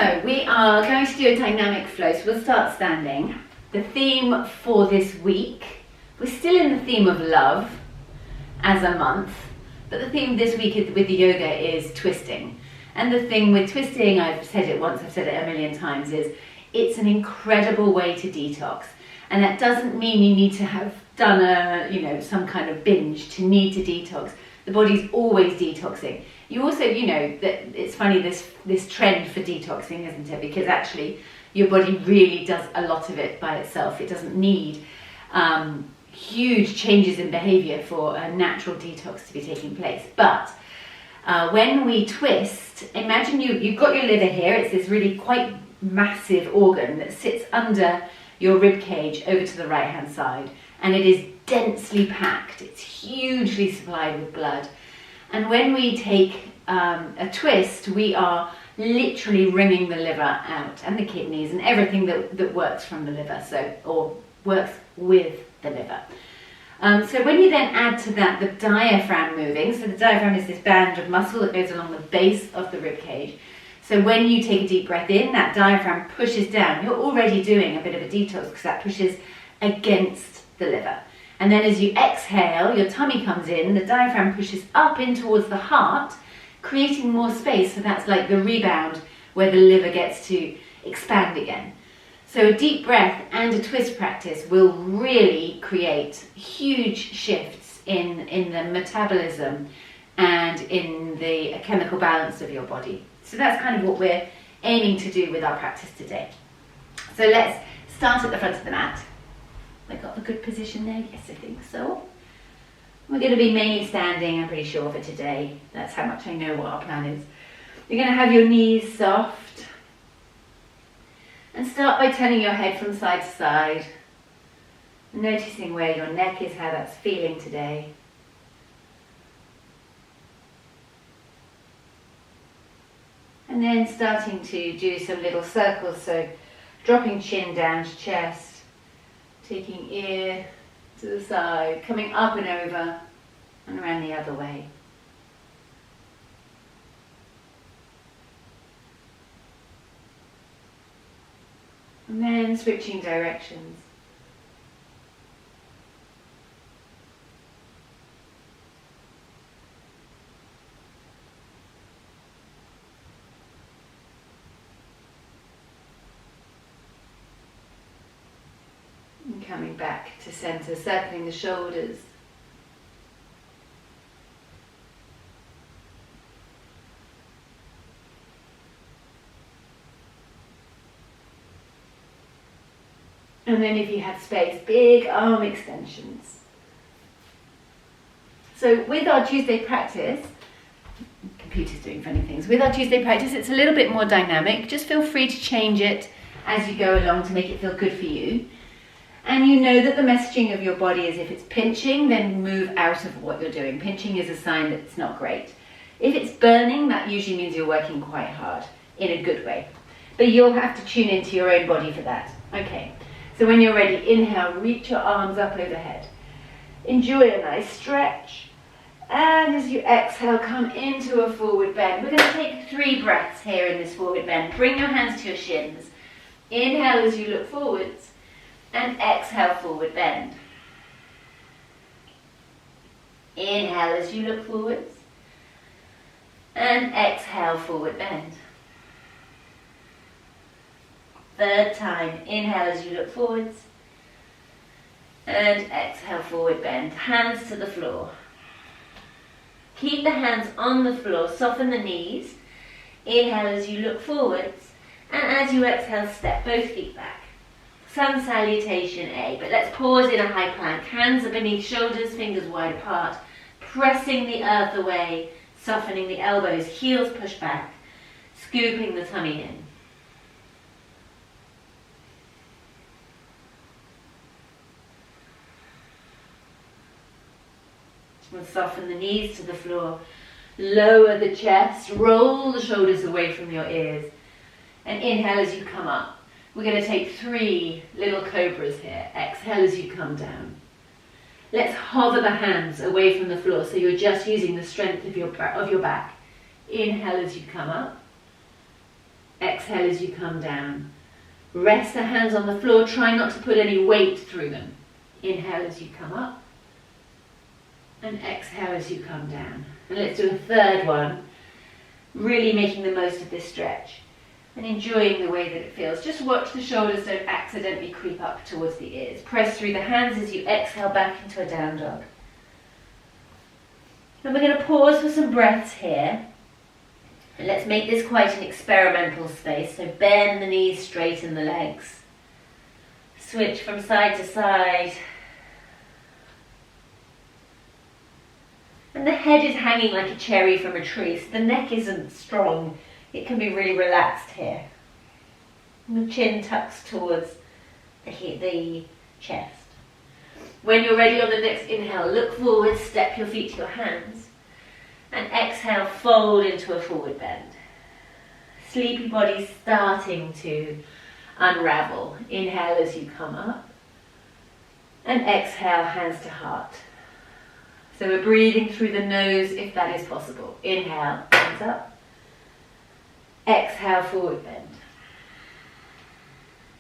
So we are going to do a dynamic flow, so we'll start standing. The theme for this week, we're still in the theme of love as a month, but the theme this week with the yoga is twisting. And the thing with twisting, I've said it once, I've said it a million times, is it's an incredible way to detox. And that doesn't mean you need to have done some kind of binge to need to detox. The body's always detoxing. You also, that it's funny, this trend for detoxing, isn't it? Because actually your body really does a lot of it by itself. It doesn't need huge changes in behavior for a natural detox to be taking place. But when we twist, imagine you've got your liver here. It's this really quite massive organ that sits under your rib cage over to the right hand side, and it is densely packed. It's hugely supplied with blood. And when we take a twist, we are literally wringing the liver out, and the kidneys and everything that works from the liver, or works with the liver. So when you then add to that the diaphragm moving, so the diaphragm is this band of muscle that goes along the base of the rib cage. So when you take a deep breath in, that diaphragm pushes down. You're already doing a bit of a detox because that pushes against the liver. And then as you exhale, your tummy comes in, the diaphragm pushes up in towards the heart, creating more space. So that's like the rebound where the liver gets to expand again. So a deep breath and a twist practice will really create huge shifts in the metabolism and in the chemical balance of your body. So that's kind of what we're aiming to do with our practice today. So let's start at the front of the mat. I got a good position there? Yes, I think so. We're going to be mainly standing, I'm pretty sure, for today. That's how much I know what our plan is. You're going to have your knees soft. And start by turning your head from side to side. Noticing where your neck is, how that's feeling today. And then starting to do some little circles, so dropping chin down to chest. Taking ear to the side, coming up and over and around the other way. And then switching directions. And coming back to center, circling the shoulders. And then if you have space, big arm extensions. So with our Tuesday practice, computer's doing funny things. With our Tuesday practice, it's a little bit more dynamic. Just feel free to change it as you go along to make it feel good for you. And you know that the messaging of your body is if it's pinching, then move out of what you're doing. Pinching is a sign that it's not great. If it's burning, that usually means you're working quite hard in a good way. But you'll have to tune into your own body for that. Okay, so when you're ready, inhale, reach your arms up overhead. Enjoy a nice stretch. And as you exhale, come into a forward bend. We're going to take 3 breaths here in this forward bend. Bring your hands to your shins. Inhale as you look forwards. And exhale, forward bend. Inhale as you look forwards. And exhale, forward bend. Third time, inhale as you look forwards. And exhale, forward bend. Hands to the floor. Keep the hands on the floor, soften the knees. Inhale as you look forwards. And as you exhale, step both feet back. Sun salutation A, but let's pause in a high plank. Hands are beneath shoulders, fingers wide apart, pressing the earth away, softening the elbows, heels push back, scooping the tummy in. We'll soften the knees to the floor, lower the chest, roll the shoulders away from your ears, and inhale as you come up. We're going to take 3 little cobras here. Exhale as you come down. Let's hover the hands away from the floor so you're just using the strength of your back. Inhale as you come up. Exhale as you come down. Rest the hands on the floor. Try not to put any weight through them. Inhale as you come up. And exhale as you come down. And let's do a third one. Really making the most of this stretch. And enjoying the way that it feels. Just watch the shoulders don't accidentally creep up towards the ears. Press through the hands as you exhale back into a down dog. And we're going to pause for some breaths here. And let's make this quite an experimental space. So bend the knees, straighten the legs. Switch from side to side. And the head is hanging like a cherry from a tree, so the neck isn't strong. It can be really relaxed here. And the chin tucks towards the chest. When you're ready on the next inhale, look forward, step your feet to your hands. And exhale, fold into a forward bend. Sleepy body starting to unravel. Inhale as you come up. And exhale, hands to heart. So we're breathing through the nose if that is possible. Inhale, hands up. Exhale, forward bend.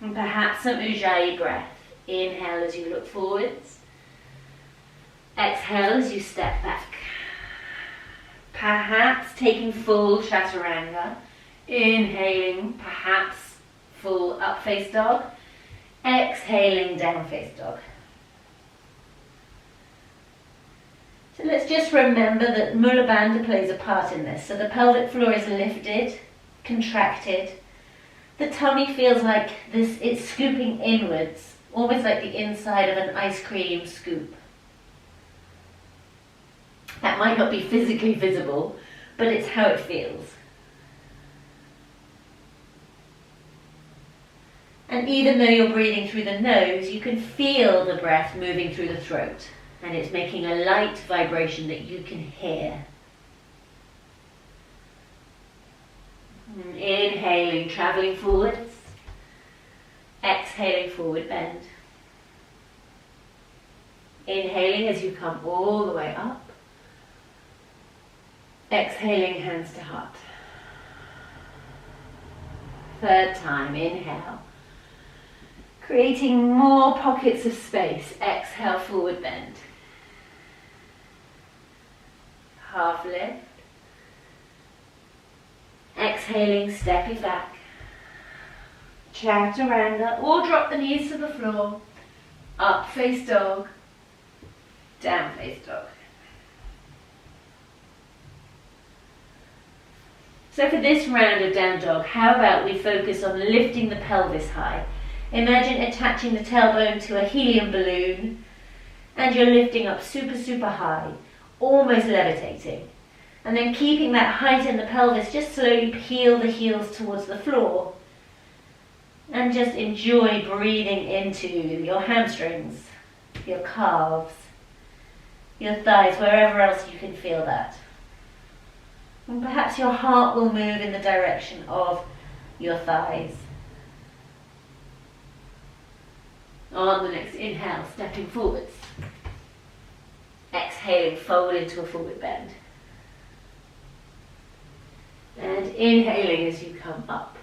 And perhaps some Ujjayi breath. Inhale as you look forwards. Exhale as you step back. Perhaps taking full Chaturanga. Inhaling, perhaps full up face dog. Exhaling, down face dog. So let's just remember that Mula Bandha plays a part in this. So the pelvic floor is lifted, contracted. The tummy feels like this, it's scooping inwards, almost like the inside of an ice cream scoop. That might not be physically visible, but it's how it feels. And even though you're breathing through the nose, you can feel the breath moving through the throat. And it's making a light vibration that you can hear. Inhaling, traveling forwards. Exhaling, forward bend. Inhaling as you come all the way up. Exhaling, hands to heart. Third time, inhale. Creating more pockets of space. Exhale, forward bend. Half lift. Exhaling, stepping back. Chaturanga, or drop the knees to the floor. Up face dog. Down face dog. So for this round of down dog, how about we focus on lifting the pelvis high? Imagine attaching the tailbone to a helium balloon and you're lifting up super, super high, almost levitating. And then keeping that height in the pelvis, just slowly peel the heels towards the floor and just enjoy breathing into your hamstrings, your calves, your thighs, wherever else you can feel that. And perhaps your heart will move in the direction of your thighs. On the next inhale, stepping forwards. Exhaling, fold into a forward bend. And inhaling as you come up.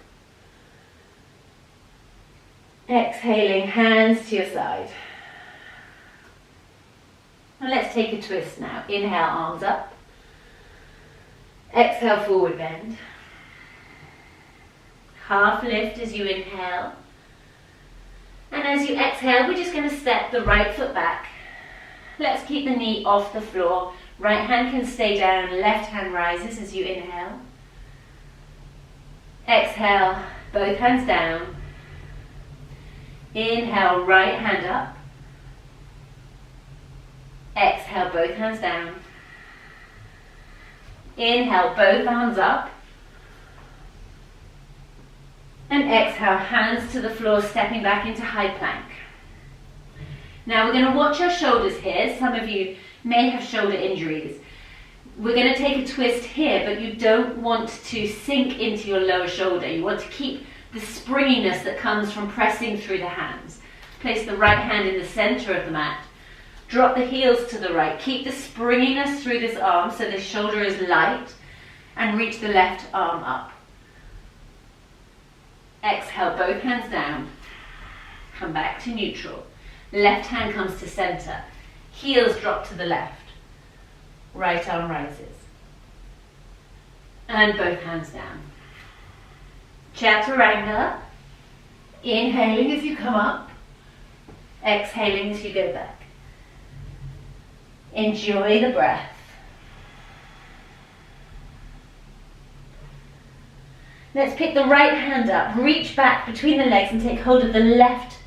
Exhaling, hands to your side. And let's take a twist now. Inhale, arms up. Exhale, forward bend. Half lift as you inhale. And as you exhale, we're just going to step the right foot back. Let's keep the knee off the floor. Right hand can stay down, left hand rises as you inhale. Exhale, both hands down. Inhale, right hand up. Exhale, both hands down. Inhale, both arms up. And exhale, hands to the floor, stepping back into high plank. Now we're going to watch our shoulders here. Some of you may have shoulder injuries. We're going to take a twist here, but you don't want to sink into your lower shoulder. You want to keep the springiness that comes from pressing through the hands. Place the right hand in the center of the mat. Drop the heels to the right. Keep the springiness through this arm so the shoulder is light, and reach the left arm up. Exhale, both hands down. Come back to neutral. Left hand comes to center. Heels drop to the left. Right arm rises. And both hands down. Chaturanga. Inhaling as you come up. Exhaling as you go back. Enjoy the breath. Let's pick the right hand up, reach back between the legs and take hold of the left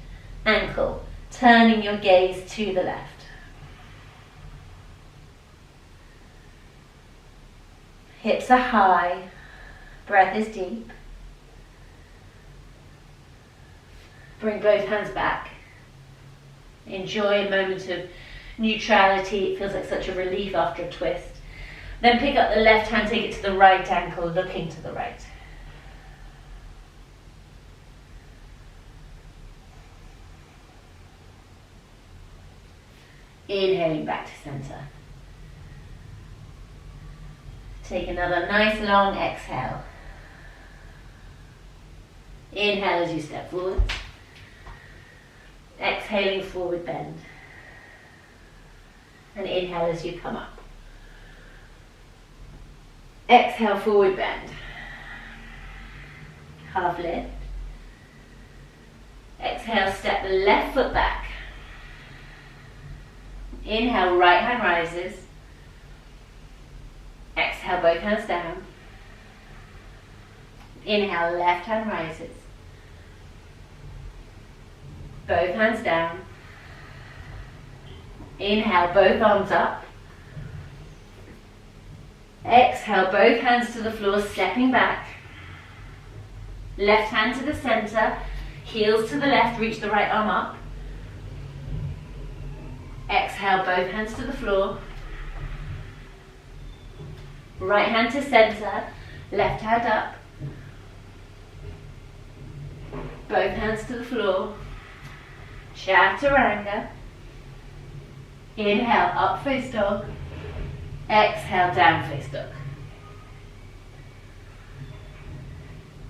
ankle, turning your gaze to the left. Hips are high, breath is deep. Bring both hands back. Enjoy a moment of neutrality. It feels like such a relief after a twist. Then pick up the left hand, take it to the right ankle, looking to the right. Inhaling back to center. Take another nice long exhale. Inhale as you step forward. Exhaling, forward bend. And inhale as you come up. Exhale, forward bend. Half lift. Exhale, step the left foot back. Inhale, right hand rises. Exhale, both hands down. Inhale, left hand rises. Both hands down. Inhale, both arms up. Exhale, both hands to the floor, stepping back. Left hand to the center, heels to the left, reach the right arm up. Exhale, both hands to the floor. Right hand to center, left hand up. Both hands to the floor. Chaturanga. Inhale, up face dog. Exhale, down face dog.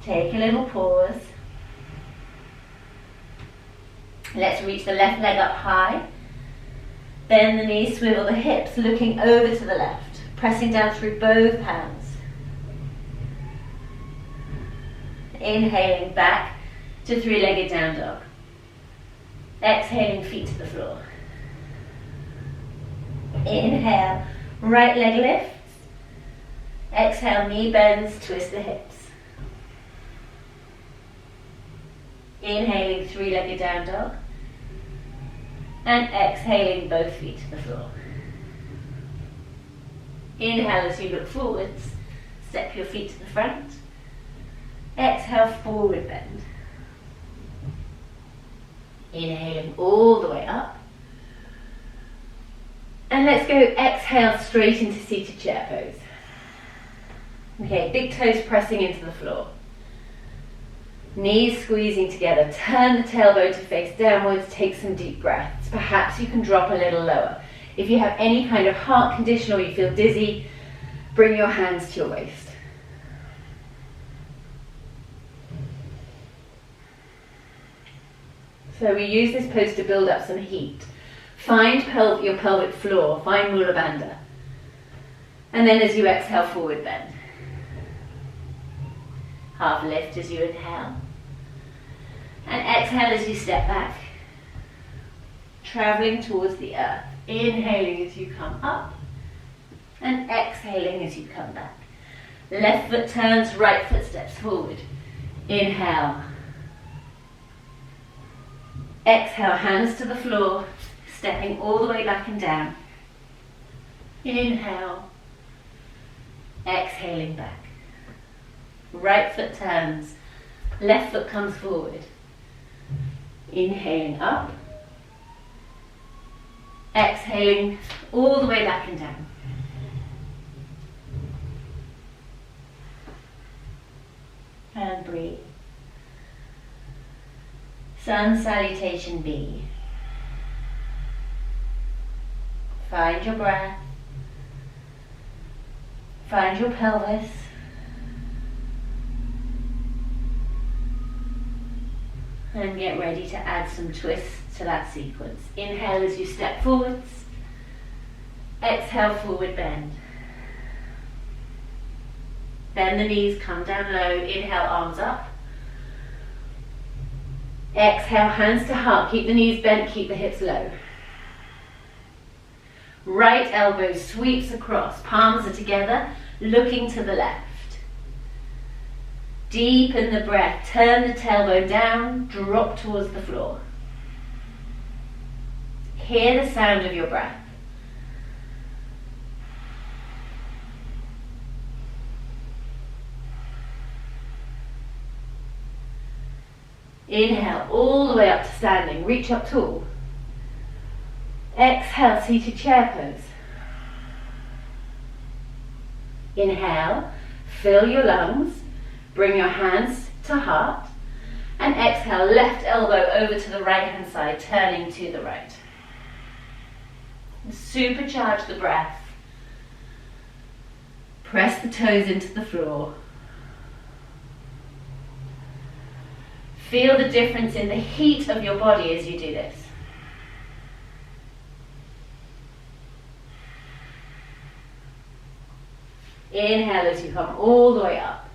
Take a little pause. Let's reach the left leg up high. Bend the knees, swivel the hips, looking over to the left. Pressing down through both hands. Inhaling back to three-legged down dog. Exhaling, feet to the floor. Inhale, right leg lifts. Exhale, knee bends, twist the hips. Inhaling, three-legged down dog. And exhaling, both feet to the floor. Inhale as you look forwards. Step your feet to the front. Exhale, forward bend. Inhaling all the way up. And let's go exhale straight into seated chair pose. Okay, big toes pressing into the floor. Knees squeezing together. Turn the tailbone to face downwards. Take some deep breaths. Perhaps you can drop a little lower. If you have any kind of heart condition or you feel dizzy, bring your hands to your waist. So we use this pose to build up some heat. Find your pelvic floor, find Mula Bandha. And then as you exhale, forward bend. Half lift as you inhale. And exhale as you step back. Traveling towards the earth. Inhaling as you come up. And exhaling as you come back. Left foot turns, right foot steps forward. Inhale. Exhale, hands to the floor, stepping all the way back and down. Inhale. Exhaling back. Right foot turns, left foot comes forward. Inhaling up. Exhaling all the way back and down. And breathe. Sun salutation B. Find your breath. Find your pelvis. And get ready to add some twists to that sequence. Inhale as you step forwards. Exhale, forward bend. Bend the knees, come down low. Inhale, arms up. Exhale, hands to heart. Keep the knees bent, keep the hips low. Right elbow sweeps across. Palms are together, looking to the left. Deepen the breath. Turn the tailbone down, drop towards the floor. Hear the sound of your breath. Inhale all the way up to standing. Reach up tall. Exhale, seated chair pose. Inhale, fill your lungs. Bring your hands to heart. And exhale, left elbow over to the right hand side, turning to the right. Supercharge the breath. Press the toes into the floor. Feel the difference in the heat of your body as you do this. Inhale as you come all the way up.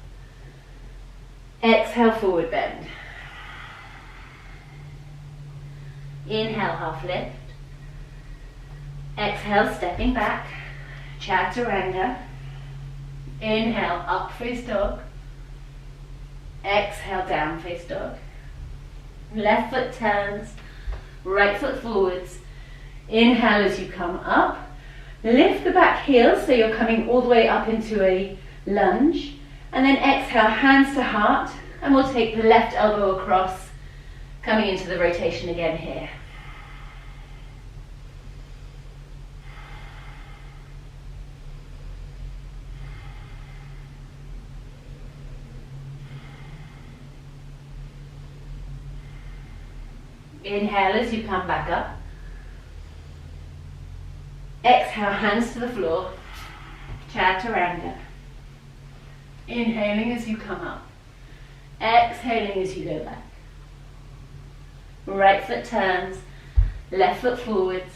Exhale, forward bend. Inhale, half lift. Exhale, stepping back. Chaturanga. Inhale, up face dog. Exhale, down face dog. Left foot turns, right foot forwards. Inhale as you come up. Lift the back heel so you're coming all the way up into a lunge. And then exhale, hands to heart. And we'll take the left elbow across, coming into the rotation again here. Inhale as you come back up. Exhale, hands to the floor. Chaturanga. Inhaling as you come up. Exhaling as you go back. Right foot turns. Left foot forwards.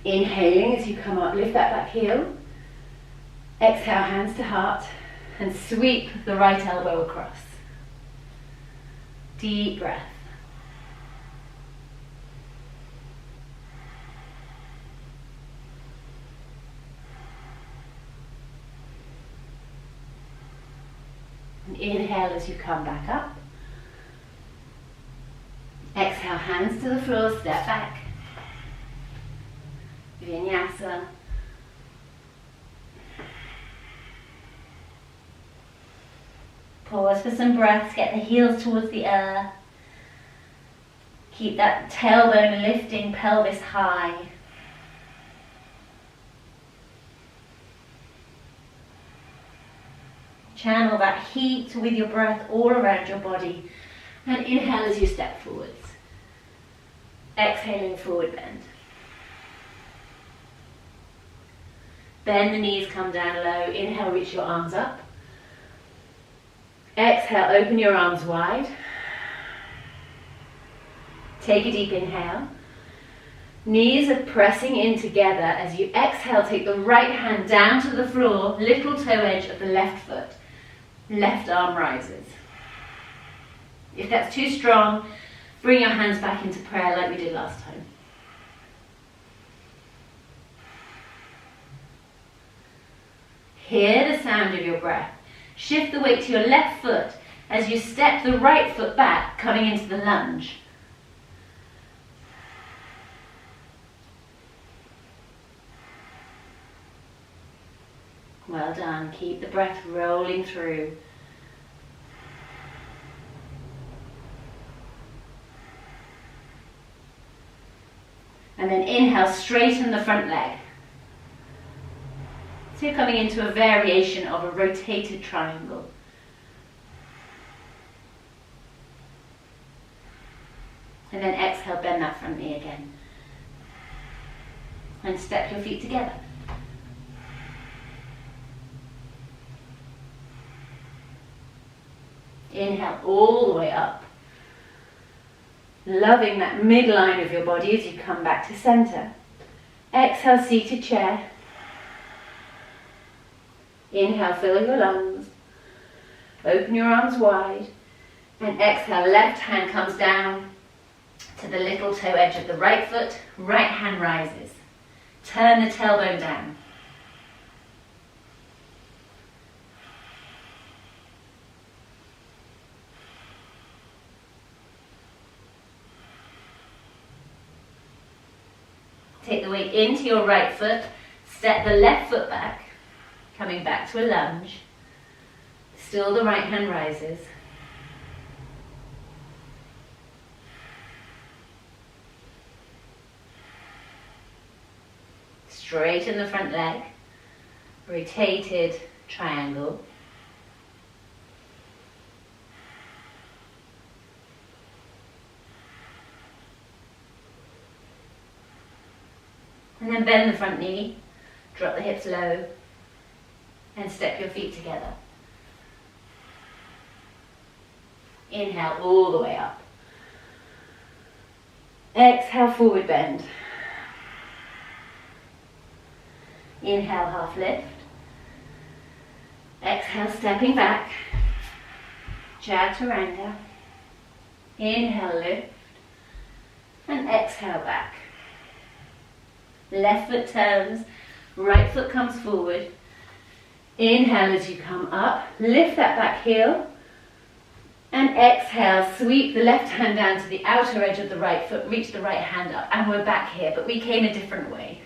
Inhaling as you come up. Lift that back heel. Exhale, hands to heart. And sweep the right elbow across. Deep breath. Inhale as you come back up. Exhale, hands to the floor, step back. Vinyasa. Pause for some breaths, get the heels towards the earth. Keep that tailbone lifting, pelvis high. Channel that heat with your breath all around your body. And inhale as you step forwards. Exhaling, forward bend. Bend the knees, come down low. Inhale, reach your arms up. Exhale, open your arms wide. Take a deep inhale. Knees are pressing in together. As you exhale, take the right hand down to the floor, little toe edge of the left foot. Left arm rises. If that's too strong, bring your hands back into prayer like we did last time. Hear the sound of your breath. Shift the weight to your left foot as you step the right foot back, coming into the lunge. Well done. Keep the breath rolling through. And then inhale, straighten the front leg. So you're coming into a variation of a rotated triangle. And then exhale, bend that front knee again. And step your feet together. Inhale all the way up. Loving that midline of your body as you come back to center. Exhale, seated chair. Inhale, fill your lungs. Open your arms wide. And exhale, left hand comes down to the little toe edge of the right foot. Right hand rises. Turn the tailbone down. Take the weight into your right foot. Step the left foot back. Coming back to a lunge. Still the right hand rises. Straighten the front leg. Rotated triangle. And then bend the front knee, drop the hips low, and step your feet together. Inhale all the way up. Exhale, forward bend. Inhale, half lift. Exhale, stepping back. Chaturanga. Inhale, lift. And exhale, back. Left foot turns, right foot comes forward. Inhale as you come up, lift that back heel. And exhale, sweep the left hand down to the outer edge of the right foot, reach the right hand up, and we're back here, but we came a different way.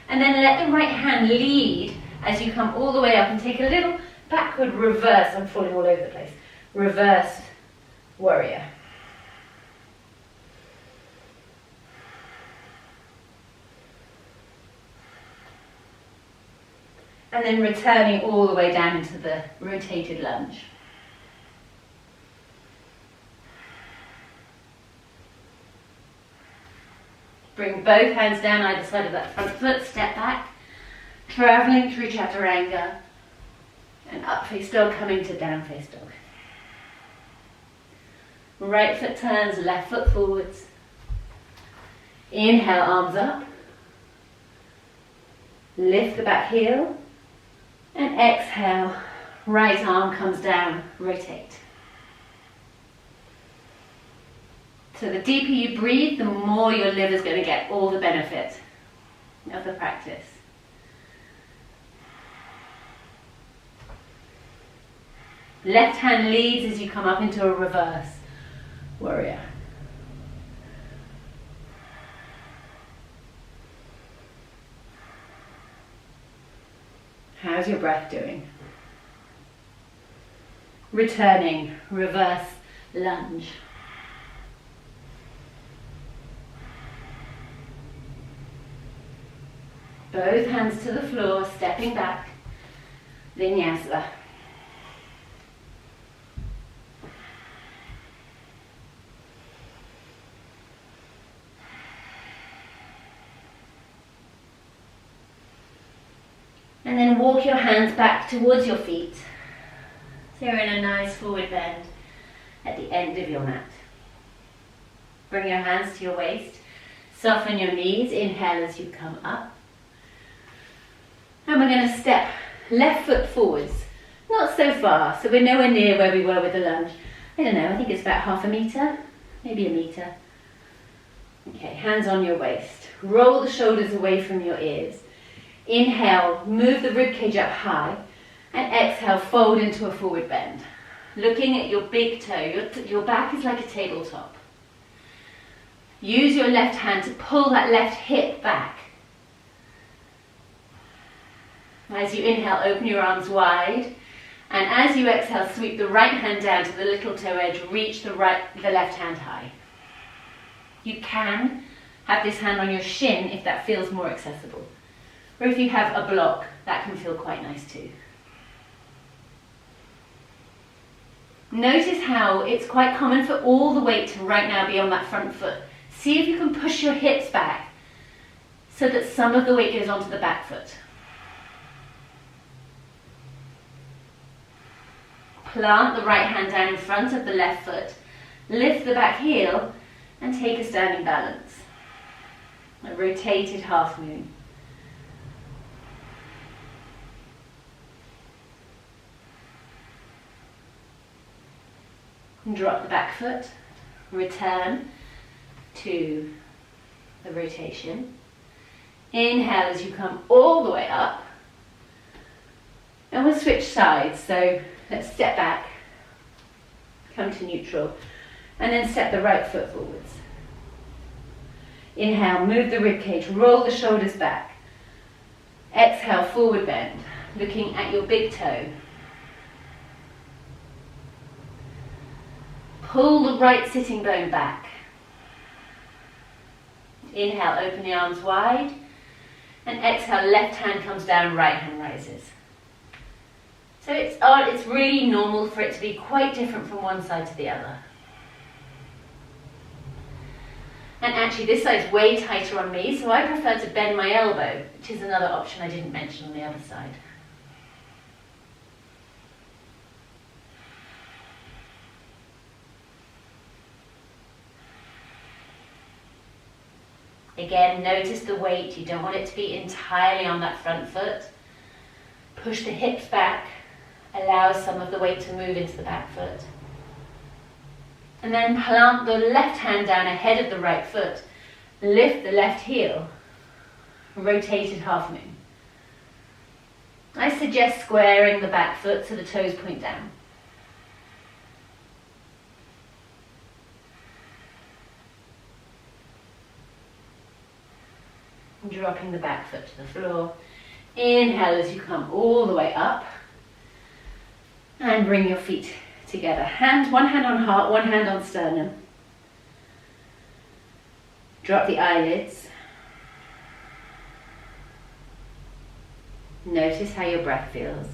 And then let the right hand lead as you come all the way up and take a little backward reverse. I'm falling all over the place. Reverse warrior. And then returning all the way down into the rotated lunge. Bring both hands down either side of that front foot, step back. Traveling through Chaturanga and up face dog, coming to down face dog. Right foot turns, left foot forwards. Inhale, arms up. Lift the back heel. And exhale, right arm comes down, rotate. So the deeper you breathe, the more your liver's going to get all the benefit of the practice. Left hand leads as you come up into a reverse warrior. How's your breath doing? Returning, reverse lunge. Both hands to the floor, stepping back. Vinyasa. And then walk your hands back towards your feet. So you're in a nice forward bend at the end of your mat. Bring your hands to your waist. Soften your knees. Inhale as you come up. And we're going to step left foot forwards. Not so far, so we're nowhere near where we were with the lunge. I don't know, I think it's about half a metre, maybe a metre. Okay, hands on your waist. Roll the shoulders away from your ears. Inhale, move the ribcage up high, and exhale, fold into a forward bend. Looking at your big toe, your back is like a tabletop. Use your left hand to pull that left hip back. As you inhale, open your arms wide, and as you exhale, sweep the right hand down to the little toe edge, reach the left hand high. You can have this hand on your shin if that feels more accessible. Or if you have a block, that can feel quite nice too. Notice how it's quite common for all the weight to right now be on that front foot. See if you can push your hips back so that some of the weight goes onto the back foot. Plant the right hand down in front of the left foot, lift the back heel and take a standing balance. A rotated half moon. Drop the back foot, return to the rotation. Inhale as you come all the way up. And we'll switch sides. So let's step back, come to neutral, and then step the right foot forwards. Inhale, move the ribcage, roll the shoulders back. Exhale, forward bend, looking at your big toe. Pull the right sitting bone back. Inhale, open the arms wide. And exhale, left hand comes down, right hand rises. So it's really normal for it to be quite different from one side to the other. And actually this side's way tighter on me, so I prefer to bend my elbow, which is another option I didn't mention on the other side. Again, notice the weight. You don't want it to be entirely on that front foot. Push the hips back. Allow some of the weight to move into the back foot. And then plant the left hand down ahead of the right foot. Lift the left heel. Rotated half moon. I suggest squaring the back foot so the toes point down. Dropping the back foot to the floor. Inhale as you come all the way up. And bring your feet together. One hand on heart, one hand on sternum. Drop the eyelids. Notice how your breath feels.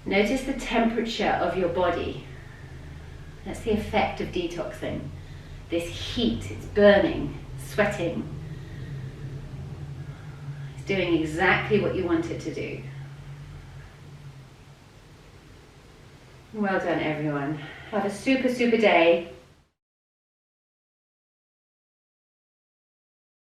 Notice the temperature of your body. That's the effect of detoxing. This heat, it's burning, sweating. It's doing exactly what you want it to do. Well done, everyone. Have a super, super day.